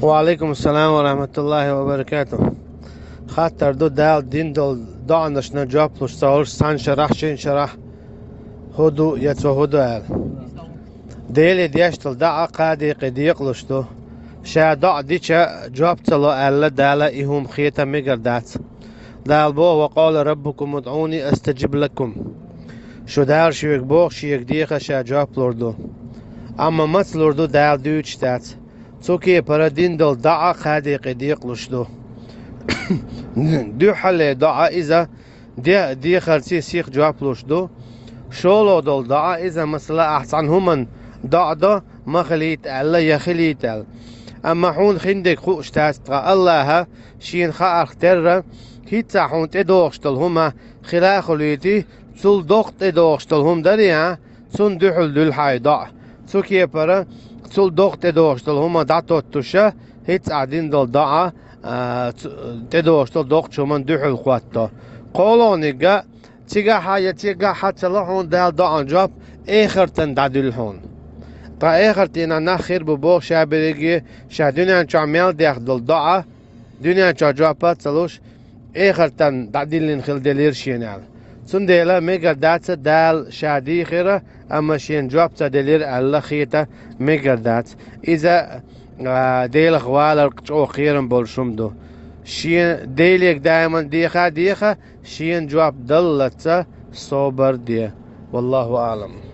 وعليكم السلام ورحمة الله وبركاته. خاطر دو دال دين دول دانش نجاب لش سالش سان شرح شين شرح هدو يتو هدو ال ديلي ديشتل دعا قادي قديق لشتو شا دع ديشا جاب تلو ألا دالا إهم خيتا مقردات دال بو وقال ربكم ادعوني استجب لكم شو دال شويك بوغ شيك ديخا شا جاب لردو اما مت لردو دال دوش دات توكي برا دين دول دعا قادي قديق لشتو دو حل دعا إذا دي خلصي سيخ جواب لشتو شولو دول دعا إذا مثلا أحسن همن دعا دا ما خليت ألا يخليت أل أما حون خندك خوش تاستغى الله شين خا أختر هيتسا حون تدوغشتل هما خلا خليتي سول دوغت تدوغشتل هم داري ها سون دوحل دول حي دع سوكي برا سول دوغت تدوغشتل هما دعتو تشا هيتس عدين دول دعا تدوغشتل دوغت شومن دوحل خواتو قولونيقا تيجا حاجة تيجا حتى لهون دال دعان جاب إخرتن دادل هون تا إخرتنا نخير ببوغ شابريجي شا دنيا شعمل ديخ دل دعا دنيا شجابات سلوش إخرتن دادلين خل دلير شينال سن ديلا ميجر دات دال شادي خيرة أما شين جواب تدلير الله خيتا ميجر دات إذا ديل خوالر قطعو خيرن بولشمدو شين ديليك دائما ديخا شين جواب دلتا صوبر دي والله أعلم.